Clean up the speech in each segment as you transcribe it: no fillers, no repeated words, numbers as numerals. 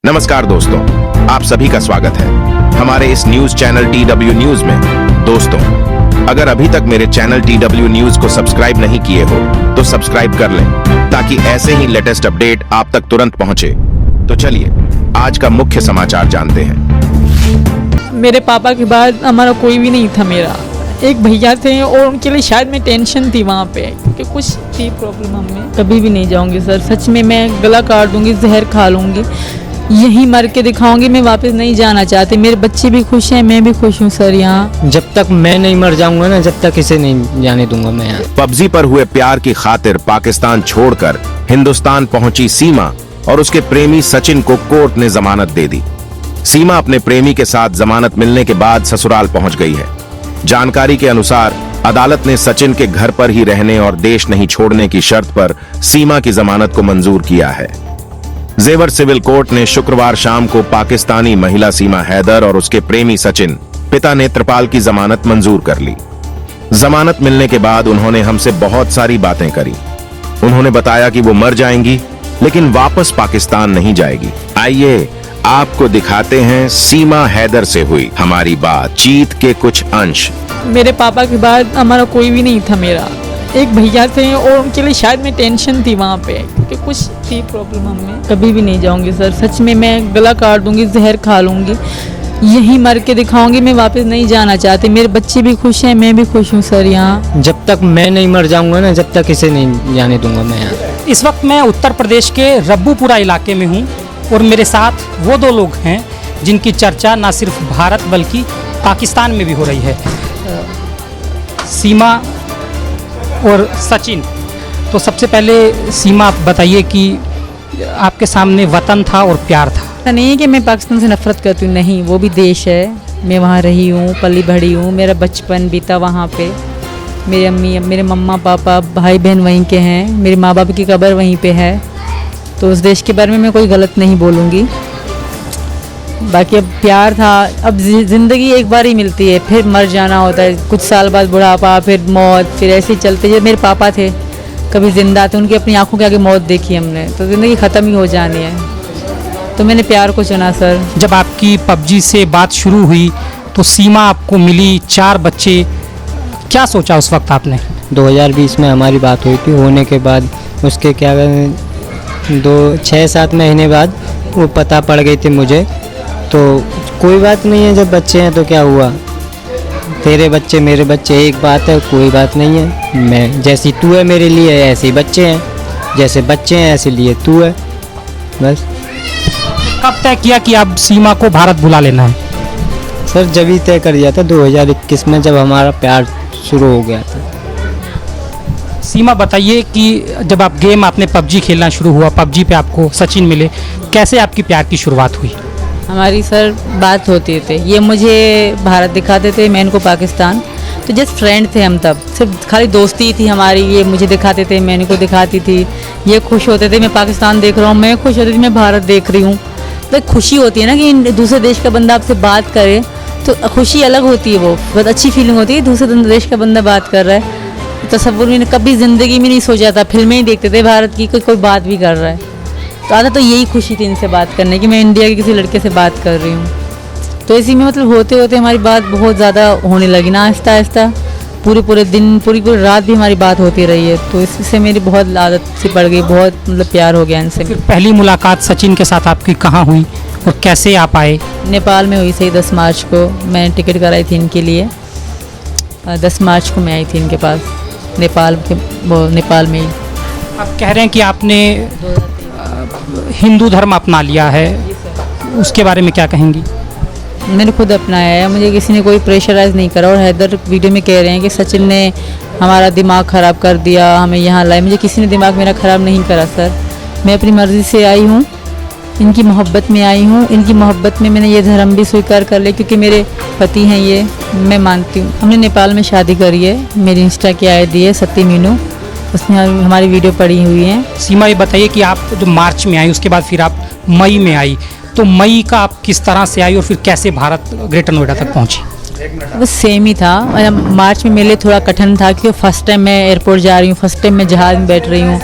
नमस्कार दोस्तों, आप सभी का स्वागत है हमारे इस न्यूज चैनल TW न्यूज में। दोस्तों, अगर अभी तक मेरे चैनल TW न्यूज को सब्सक्राइब नहीं किए हो तो सब्सक्राइब कर लें ताकि ऐसे ही लेटेस्ट अपडेट आप तक तुरंत पहुंचे। तो चलिए आज का मुख्य समाचार जानते हैं। मेरे पापा के बाद हमारा कोई भी नहीं था। मेरा एक भैया थे और उनके लिए शायद मैं टेंशन थी वहाँ पे, क्योंकि कुछ थी प्रॉब्लम। हमें कभी भी नहीं जाऊँगी सर, सच में मैं गला काट दूँगी, जहर खा लूँगी, यहीं मर के दिखाऊंगी। मैं वापस नहीं जाना चाहती। मेरे बच्चे भी खुश हैं, मैं भी खुश हूँ सर। यहाँ जब तक मैं नहीं मर जाऊंगा ना, जब तक इसे नहीं जाने दूंगा मैं यहाँ। पबजी पर हुए प्यार की खातिर पाकिस्तान छोड़कर हिंदुस्तान पहुंची सीमा और उसके प्रेमी सचिन को कोर्ट ने जमानत दे दी। सीमा अपने प्रेमी के साथ जमानत मिलने के बाद ससुराल पहुंच गई है। जानकारी के अनुसार अदालत ने सचिन के घर पर ही रहने और देश नहीं छोड़ने की शर्त पर सीमा की जमानत को मंजूर किया है। जेवर सिविल कोर्ट ने शुक्रवार शाम को पाकिस्तानी महिला सीमा हैदर और उसके प्रेमी सचिन पिता नेत्रपाल की जमानत मंजूर कर ली। जमानत मिलने के बाद उन्होंने हमसे बहुत सारी बातें करी। उन्होंने बताया कि वो मर जाएंगी लेकिन वापस पाकिस्तान नहीं जाएगी। आइए आपको दिखाते हैं सीमा हैदर से हुई हमारी बातचीत के कुछ अंश। मेरे पापा के बाद हमारा कोई भी नहीं था। मेरा एक भैया थे और उनके लिए शायद मैं टेंशन थी वहाँ पे, क्योंकि कुछ थी प्रॉब्लम। हमें कभी भी नहीं जाऊँगी सर, सच में मैं गला काट दूँगी, जहर खा लूँगी, यहीं मर के दिखाऊंगी। मैं वापस नहीं जाना चाहती। मेरे बच्चे भी खुश हैं, मैं भी खुश हूँ सर। यहाँ जब तक मैं नहीं मर जाऊंगा ना, जब तक इसे नहीं जाने दूंगा मैं यहाँ। इस वक्त मैं उत्तर प्रदेश के रब्बूपुरा इलाके में हूँ और मेरे साथ वो दो लोग हैं जिनकी चर्चा न सिर्फ भारत बल्कि पाकिस्तान में भी हो रही है, सीमा और सचिन। तो सबसे पहले सीमा, आप बताइए कि आपके सामने वतन था और प्यार था। ऐसा नहीं है कि मैं पाकिस्तान से नफरत करती हूँ, नहीं, वो भी देश है। मैं वहाँ रही हूँ, पली बढ़ी हूँ, मेरा बचपन बीता वहाँ पे। मेरी अम्मी, मेरे मम्मा पापा भाई बहन वहीं के हैं, मेरे माँ बाप की कब्र वहीं पे है। तो उस देश के बारे में मैं कोई गलत नहीं बोलूँगी। बाकी अब प्यार था। अब ज़िंदगी एक बार ही मिलती है, फिर मर जाना होता है, कुछ साल बाद बुढ़ापा, फिर मौत, फिर ऐसे ही चलते। जब मेरे पापा थे कभी जिंदा थे, उनकी अपनी आंखों के आगे मौत देखी हमने, तो ज़िंदगी ख़त्म ही हो जानी है। तो मैंने प्यार को चुना सर। जब आपकी पबजी से बात शुरू हुई तो सीमा आपको मिली, 4 बच्चे, क्या सोचा उस वक्त आपने? 2020 में हमारी बात हुई थी। होने के बाद उसके 6-7 महीने बाद वो पता पड़ गई थी मुझे। तो कोई बात नहीं है, जब बच्चे हैं तो क्या हुआ, तेरे बच्चे मेरे बच्चे एक बात है, कोई बात नहीं है। मैं जैसी तू है मेरे लिए, ऐसे ही बच्चे हैं, जैसे बच्चे हैं ऐसे लिए तू है, बस। कब तय किया कि अब सीमा को भारत बुला लेना है? सर जब ही तय कर दिया था 2021 में, जब हमारा प्यार शुरू हो गया था। सीमा, बताइए कि जब आप गेम आपने पबजी खेलना शुरू हुआ, पबजी पे आपको सचिन मिले, कैसे आपकी प्यार की शुरुआत हुई? हमारी सर बात होती थी, ये मुझे भारत दिखाते थे, मैं इनको पाकिस्तान। तो जस्ट फ्रेंड थे हम, तब सिर्फ खाली दोस्ती थी हमारी। ये मुझे दिखाते थे, मैं इनको दिखाती थी। ये खुश होते थे मैं पाकिस्तान देख रहा हूँ, मैं खुश होती थी मैं भारत देख रही हूँ। तो खुशी होती है ना कि दूसरे देश का बंदा आपसे बात करे, तो खुशी अलग होती है, वो बहुत अच्छी फीलिंग होती है। दूसरे देश का बंदा बात कर रहा है, तसव्वुर मैंने कभी ज़िंदगी में नहीं सोचा था। फिल्में ही देखते थे भारत की, कोई बात भी कर रहा है, तो आधा तो यही खुशी थी इनसे बात करने की, मैं इंडिया के किसी लड़के से बात कर रही हूँ। तो इसी में मतलब होते होते हमारी बात बहुत ज़्यादा होने लगी ना, आहिस्ता आहिस्ता। पूरे दिन, पूरी रात भी हमारी बात होती रही है। तो इससे मेरी बहुत आदत सी पड़ गई, बहुत मतलब प्यार हो गया इनसे। फिर पहली मुलाकात सचिन के साथ आपकी कहाँ हुई और कैसे आप आए? नेपाल में हुई सही 10 मार्च को। मैंने टिकट कराई थी इनके लिए, 10 मार्च को मैं आई थी इनके पास, नेपाल में ही। आप कह रहे हैं कि आपने हिंदू धर्म अपना लिया है, उसके बारे में क्या कहेंगी? मैंने खुद अपनाया है, मुझे किसी ने कोई प्रेशराइज नहीं करा। और हैदर वीडियो में कह रहे हैं कि सचिन ने हमारा दिमाग ख़राब कर दिया, हमें यहाँ लाए। मुझे किसी ने दिमाग मेरा ख़राब नहीं करा सर। मैं अपनी मर्ज़ी से आई हूँ, इनकी मोहब्बत में आई हूँ। इनकी मोहब्बत में मैंने ये धर्म भी स्वीकार कर लिया, क्योंकि मेरे पति हैं ये, मैं मानती हूँ। हमने नेपाल में शादी करी है। मेरी इंस्टा की आईडी है सती मीनू, उसमें हमारी वीडियो पड़ी हुई है। सीमा, ये बताइए कि आप जो मार्च में आई, उसके बाद फिर आप मई में आई, तो मई का आप किस तरह से आई और फिर कैसे भारत ग्रेटर नोएडा तक पहुंची? बस सेम ही था। मार्च में मेरे लिए थोड़ा कठिन था, क्योंकि फर्स्ट टाइम मैं एयरपोर्ट जा रही हूँ, फर्स्ट टाइम मैं जहाज़ में बैठ रही हूँ।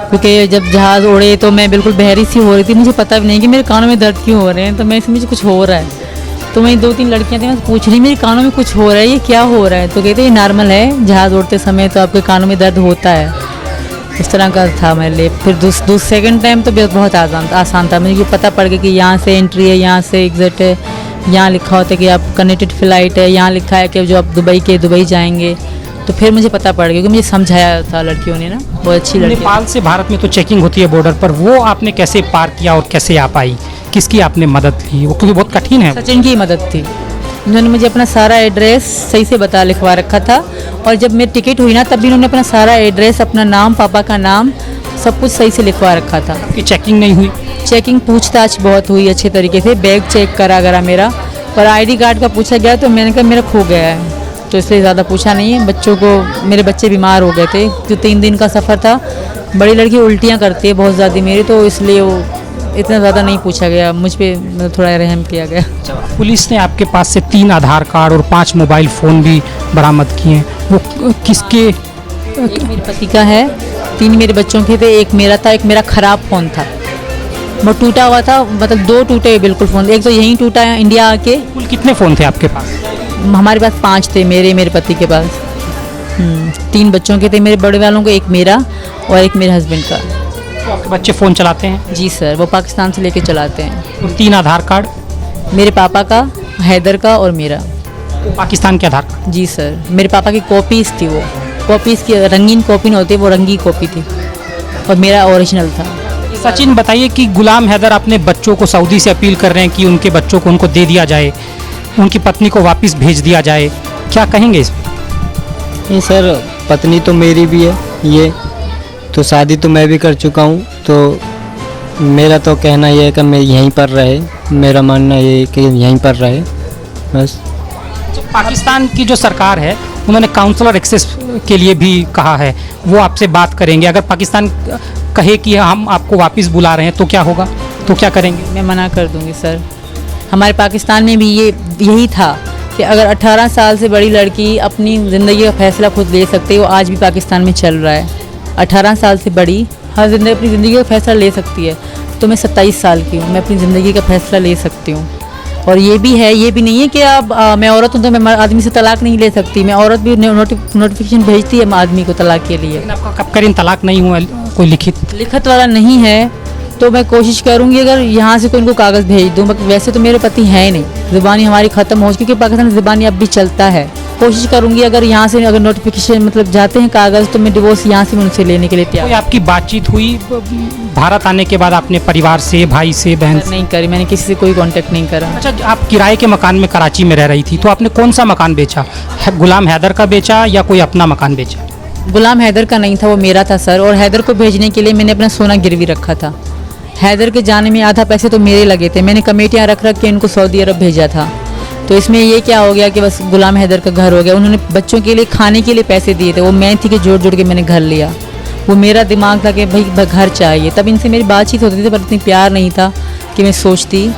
क्योंकि जब जहाज़ उड़े तो मैं बिल्कुल बहरी सी हो रही थी, मुझे पता भी नहीं कि मेरे कानों में दर्द क्यों हो रहे हैं। तो मैं मुझे कुछ हो रहा है, तो वहीं 2-3 लड़कियां थी, मैं पूछ रही मेरे कानों में कुछ हो रहा है, ये क्या हो रहा है? तो कहते ये नॉर्मल है, जहाज़ उड़ते समय तो आपके कानों में दर्द होता है। इस तरह का था मेरे लिए। फिर सेकंड टाइम तो बहुत आसान था, मुझे पता पड़ गया कि यहाँ से एंट्री है, यहाँ से एग्ज़िट है, यहाँ लिखा होता है कि आप कनेक्टेड फ़्लाइट है, यहाँ लिखा है कि जो आप दुबई जाएंगे। तो फिर मुझे पता पड़ गया, क्योंकि मुझे समझाया था लड़कियों ने ना, बहुत अच्छी लड़की। नेपाल से भारत में तो चेकिंग होती है बॉर्डर पर, वो आपने कैसे पार किया और कैसे आ पाई? किसकी आपने मदद ली? वो क्योंकि बहुत कठिन है। सचिन की मदद थी, उन्होंने मुझे अपना सारा एड्रेस सही से लिखवा रखा था। और जब मेरी टिकट हुई ना, तब भी उन्होंने अपना सारा एड्रेस, अपना नाम, पापा का नाम, सब कुछ सही से लिखवा रखा था। कि चेकिंग नहीं हुई? चेकिंग पूछताछ बहुत हुई अच्छे तरीके से, बैग चेक करा गया मेरा, पर आईडी कार्ड का पूछा गया तो मैंने कहा मेरा खो गया है, तो इसलिए ज़्यादा पूछा नहीं है। बच्चों को, मेरे बच्चे बीमार हो गए थे, जो 3 दिन का सफ़र था। बड़ी लड़की उल्टियाँ करती है बहुत ज़्यादा मेरी, तो इसलिए वो इतना ज़्यादा नहीं पूछा गया, मुझ पर थोड़ा रहम किया गया। पुलिस ने आपके पास से 3 आधार कार्ड और 5 मोबाइल फ़ोन भी बरामद किए हैं, वो किसके? एक मेरे पति का है, 3 मेरे बच्चों के थे, एक मेरा था, एक मेरा ख़राब फ़ोन था, वो टूटा हुआ था, मतलब 2 टूटे बिल्कुल फ़ोन, एक तो यहीं टूटा है इंडिया आके। कुल कितने फ़ोन थे आपके पास? हमारे पास 5 थे, मेरे पति के पास। 3 बच्चों के थे, मेरे बड़े वालों को, एक मेरा और एक मेरे हस्बैंड का। तो आपके बच्चे फ़ोन चलाते हैं? जी सर, वो पाकिस्तान से लेके चलाते हैं। और 3 आधार कार्ड? मेरे पापा का, हैदर का और मेरा। पाकिस्तान के आधार कार्ड? जी सर, मेरे पापा की कॉपीज़ थी, वो कॉपीज़ की रंगीन कॉपी नहीं होती, वो रंगी कॉपी थी, और मेरा ओरिजिनल था। सचिन, बताइए कि गुलाम हैदर अपने बच्चों को सऊदी से अपील कर रहे हैं कि उनके बच्चों को उनको दे दिया जाए, उनकी पत्नी को वापस भेज दिया जाए, क्या कहेंगे इस पर? ये सर, पत्नी तो मेरी भी है, ये तो शादी तो मैं भी कर चुका हूँ, तो मेरा तो कहना ये है कि मैं यहीं पर रहे, मेरा मानना ये है कि यहीं पर रहे बस। पाकिस्तान की जो सरकार है, उन्होंने काउंसलर एक्सेस के लिए भी कहा है, वो आपसे बात करेंगे। अगर पाकिस्तान कहे कि हम आपको वापस बुला रहे हैं तो क्या होगा, तो क्या करेंगे? मैं मना कर दूंगी सर। हमारे पाकिस्तान में भी यही था कि अगर 18 साल से बड़ी लड़की अपनी ज़िंदगी का फैसला खुद ले सकती है, वो आज भी पाकिस्तान में चल रहा है। 18 साल से बड़ी हर अपनी ज़िंदगी का फैसला ले सकती है, तो मैं 27 साल की हूँ, मैं अपनी ज़िंदगी का फैसला ले सकती हूँ। और ये भी है, ये भी नहीं है कि अब मैं औरत हूँ तो मैं आदमी से तलाक नहीं ले सकती, मैं औरत भी नोटिफिकेशन भेजती है आदमी को तलाक के लिए। लेकिन आपका कब करें तलाक नहीं हुआ, कोई लिखित वाला नहीं है, तो मैं कोशिश करूंगी अगर यहाँ से कोई इनको कागज़ भेज दूँ। वैसे तो मेरे पति हैं नहीं, ज़ुबानी हमारी ख़त्म हो चुकी, क्योंकि पाकिस्तान में ज़ुबानी अब भी चलता है। कोशिश करूंगी अगर यहाँ से अगर नोटिफिकेशन मतलब जाते हैं कागज़, तो मैं डिवोर्स यहाँ से उनसे लेने के लिए तैयार। कोई आपकी बातचीत हुई भारत आने के बाद अपने परिवार से, भाई से, बहन से? नहीं करी, मैंने किसी से कोई कांटेक्ट नहीं करा। अच्छा, आप किराए के मकान में कराची में रह रही थी, तो आपने कौन सा मकान बेचा? गुलाम हैदर का बेचा या कोई अपना मकान बेचा? गुलाम हैदर का नहीं था, वो मेरा था सर। और हैदर को भेजने के लिए मैंने अपना सोना गिरवी रखा था। हैदर के जाने में आधा पैसे तो मेरे लगे थे, मैंने कमेटियाँ रख के इनको सऊदी अरब भेजा था। तो इसमें ये क्या हो गया कि बस गुलाम हैदर का घर हो गया। उन्होंने बच्चों के लिए खाने के लिए पैसे दिए थे, वो मैं थी कि जोड़ जोड़ के मैंने घर लिया। वो मेरा दिमाग था कि भाई घर चाहिए, तब इनसे मेरी बातचीत होती थी, पर इतनी प्यार नहीं था कि मैं सोचती।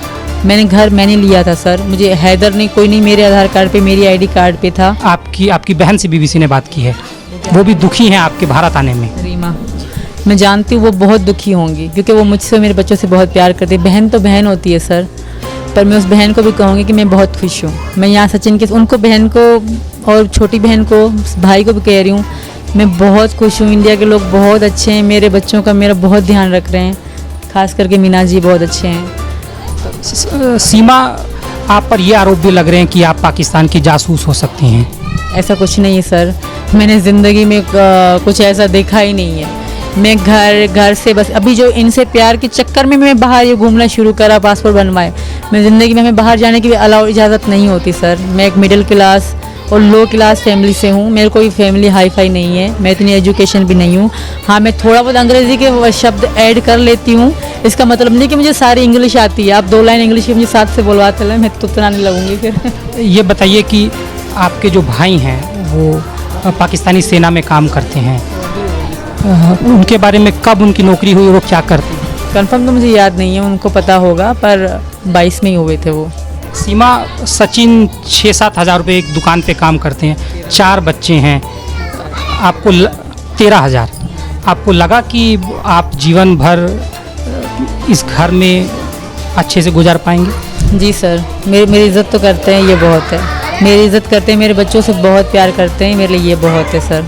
मैंने लिया था सर, मुझे हैदर ने कोई नहीं, मेरे आधार कार्ड पे, मेरी आईडी कार्ड पे था। आपकी बहन से बीबीसी ने बात की है, वो भी दुखी हैं आपके भारत आने में? रीमा, मैं जानती हूँ वो बहुत दुखी होंगी, क्योंकि वो मुझसे मेरे बच्चों से बहुत प्यार करती है। बहन तो बहन होती है सर, पर मैं उस बहन को भी कहूँगी कि मैं बहुत खुश हूँ। मैं यहाँ सचिन के उनको बहन को और छोटी बहन को, भाई को भी कह रही हूँ, मैं बहुत खुश हूँ। इंडिया के लोग बहुत अच्छे हैं, मेरे बच्चों का मेरा बहुत ध्यान रख रहे हैं, खास करके मीना जी बहुत अच्छे हैं। सीमा, आप पर ये आरोप भी लग रहे हैं कि आप पाकिस्तान की जासूस हो सकती हैं। ऐसा कुछ नहीं है सर, मैंने ज़िंदगी में कुछ ऐसा देखा ही नहीं है। मैं घर से बस अभी जो इनसे प्यार के चक्कर में मैं बाहर ये घूमना शुरू करा, पासपोर्ट बनवाए। मैं ज़िंदगी में हमें बाहर जाने की भी अलाउ इजाज़त नहीं होती सर। मैं एक मिडिल क्लास और लो क्लास फैमिली से हूँ, मेरे कोई फैमिली हाई फाई नहीं है, मैं इतनी एजुकेशन भी नहीं हूँ। हाँ, मैं थोड़ा बहुत अंग्रेज़ी के शब्द ऐड कर लेती हूँ, इसका मतलब नहीं कि मुझे सारी इंग्लिश आती है। आप 2 लाइन इंग्लिश मुझे साथ से बुलवाते हैं, मैं तो उतना नहीं लगूंगी फिर। ये बताइए कि आपके जो भाई हैं वो पाकिस्तानी सेना में काम करते हैं, उनके बारे में कब उनकी नौकरी हुई, वो क्या करते हैं? कंफर्म तो मुझे याद नहीं है, उनको पता होगा, पर 22 में ही हुए थे वो। सीमा, सचिन 6-7 हज़ार रुपये एक दुकान पे काम करते हैं, 4 बच्चे हैं, आपको 13 हज़ार, आपको लगा कि आप जीवन भर इस घर में अच्छे से गुजार पाएंगे? जी सर, मेरी इज़्ज़त तो करते हैं, ये बहुत है। मेरी इज़्ज़त करते हैं, मेरे बच्चों से बहुत प्यार करते हैं, मेरे लिए ये बहुत है सर।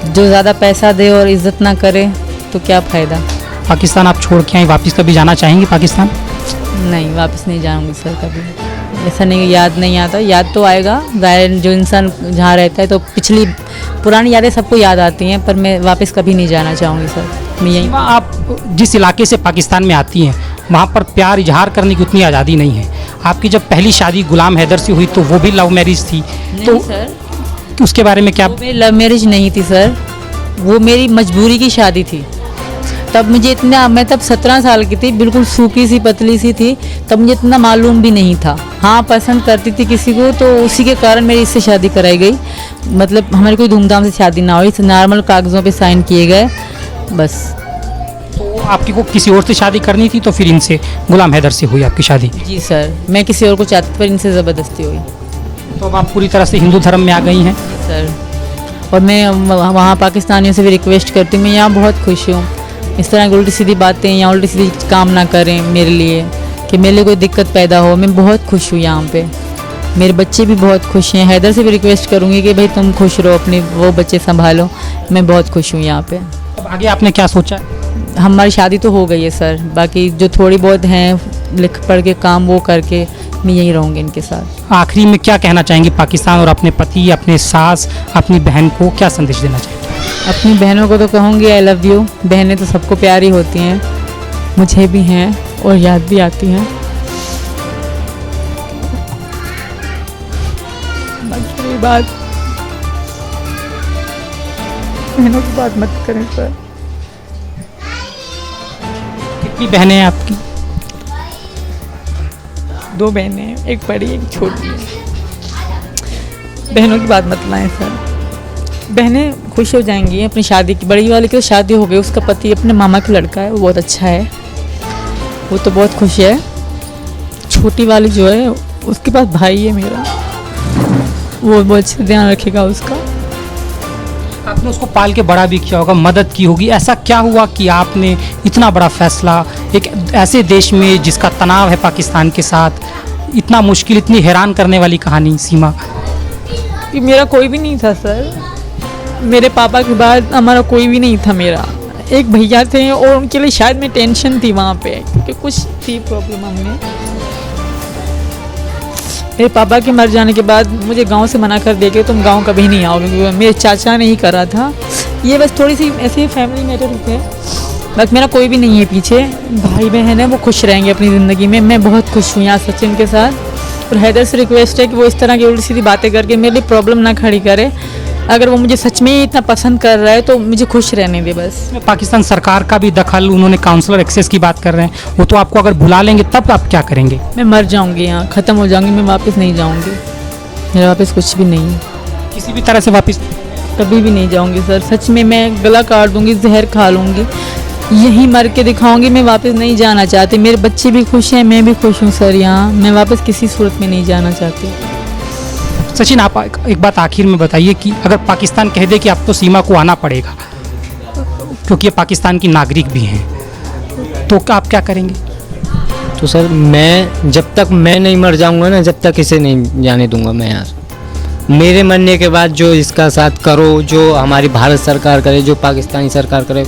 जो ज़्यादा पैसा दे और इज़्ज़त ना करे तो क्या फ़ायदा। पाकिस्तान आप छोड़ के आए, वापस कभी जाना चाहेंगे पाकिस्तान? नहीं, वापस नहीं जाऊंगी सर कभी। ऐसा नहीं, याद नहीं आता, याद तो आएगा। ज़ाहिर जो इंसान जहाँ रहता है तो पिछली पुरानी यादें सबको याद आती हैं, पर मैं वापस कभी नहीं जाना चाहूँगी सर। मैं यहीं। आप जिस इलाके से पाकिस्तान में आती हैं वहाँ पर प्यार इजहार करने की उतनी आज़ादी नहीं है। आपकी जब पहली शादी गुलाम हैदर से हुई तो वो भी लव मैरिज थी, तो सर उसके बारे में क्या? वो मेरी लव मैरिज नहीं थी सर, वो मेरी मजबूरी की शादी थी। तब मुझे इतना, मैं तब 17 साल की थी, बिल्कुल सूखी सी पतली सी थी, तब मुझे इतना मालूम भी नहीं था। हाँ, पसंद करती थी किसी को तो उसी के कारण मेरी इससे शादी कराई गई। मतलब हमारी कोई धूमधाम से शादी ना हुई, नॉर्मल कागज़ों पे साइन किए गए बस। तो आपकी को किसी और से शादी करनी थी तो फिर इनसे गुलाम हैदर से हुई आपकी शादी? जी सर, मैं किसी और को चाहती पर इनसे ज़बरदस्ती हुई। तो अब आप पूरी तरह से हिंदू धर्म में आ गई हैं? सर, और मैं वहाँ पाकिस्तानियों से भी रिक्वेस्ट करती हूँ, मैं यहाँ बहुत खुश हूँ। इस तरह की उल्टी सीधी बातें या उल्टी सीधी काम ना करें मेरे लिए, कि मेरे लिए कोई दिक्कत पैदा हो। मैं बहुत खुश हूँ यहाँ पे, मेरे बच्चे भी बहुत खुश हैं। हैदर से भी रिक्वेस्ट करूँगी कि भाई तुम खुश रहो, अपने वो बच्चे संभालो। मैं बहुत खुश हूँ यहाँ पे। अब आगे आपने क्या सोचा है? हमारी शादी तो हो गई है सर, बाकी जो थोड़ी बहुत हैं लिख पढ़ के काम वो करके मैं यहीं रहूँगी इनके साथ। आखिरी में क्या कहना चाहेंगे पाकिस्तान और अपने पति, अपने सास, अपनी बहन को क्या संदेश देना चाहेंगे? अपनी बहनों को तो कहूँगी आई लव यू। बहनें तो सबको प्यारी होती हैं, मुझे भी हैं और याद भी आती हैं। बाकी बात, बहनों की बात मत करें सर। कितनी बहनें हैं आपकी? 2 बहनें हैं, एक बड़ी एक छोटी है। बहनों की बात मत लाएं सर। बहनें खुश हो जाएंगी अपनी शादी की। बड़ी वाली की तो शादी हो गई, उसका पति अपने मामा का लड़का है, वो बहुत अच्छा है, वो तो बहुत खुश है। छोटी वाली जो है उसके पास भाई है मेरा, वो बहुत अच्छे ध्यान रखेगा उसका। आपने उसको पाल के बड़ा भी किया होगा, मदद की होगी। ऐसा क्या हुआ कि आपने इतना बड़ा फैसला एक ऐसे देश में जिसका तनाव है पाकिस्तान के साथ, इतना मुश्किल, इतनी हैरान करने वाली कहानी सीमा? कि मेरा कोई भी नहीं था सर, मेरे पापा के बाद हमारा कोई भी नहीं था। मेरा एक भैया थे और उनके लिए शायद मैं टेंशन थी वहाँ पे, क्योंकि कुछ थी प्रॉब्लम हमें। मेरे पापा के मर जाने के बाद मुझे गांव से मना कर दिया कि तुम गांव कभी नहीं आओगे, क्योंकि मेरे चाचा ने ही करा था। ये बस थोड़ी सी ऐसी फैमिली मैटर है, बस मेरा कोई भी नहीं है पीछे। भाई बहन है, वो खुश रहेंगे अपनी ज़िंदगी में। मैं बहुत खुश हूँ यहाँ सचिन के साथ। और हैदर से रिक्वेस्ट है कि वो इस तरह की उल्टी सीधी बातें करके मेरे लिए प्रॉब्लम ना खड़ी करे। अगर वो मुझे सच में ही इतना पसंद कर रहा है तो मुझे खुश रहने दे बस। पाकिस्तान सरकार का भी दखल, उन्होंने काउंसलर एक्सेस की बात कर रहे हैं, वो तो आपको अगर बुला लेंगे तब आप क्या करेंगे? मैं मर जाऊंगी, यहाँ ख़त्म हो जाऊंगी, मैं वापस नहीं जाऊंगी। मेरा वापस कुछ भी नहीं है, किसी भी तरह से वापस कभी भी नहीं जाऊंगी सर। सच में मैं गला काट दूंगी, जहर खा लूँगी, यहीं मर के दिखाऊंगी। मैं वापस नहीं जाना चाहती, मेरे बच्चे भी खुश हैं, मैं भी खुश हूँ सर। यहाँ मैं वापस किसी सूरत में नहीं जाना चाहती। सचिन, आप एक बात आखिर में बताइए कि अगर पाकिस्तान कह दे कि अब तो सीमा को आना पड़ेगा क्योंकि ये पाकिस्तान की नागरिक भी हैं, तो आप क्या करेंगे? तो सर मैं जब तक मैं नहीं मर जाऊंगा ना, जब तक इसे नहीं जाने दूंगा मैं यार। मेरे मरने के बाद जो इसका साथ करो, जो हमारी भारत सरकार करे, जो पाकिस्तानी सरकार करे,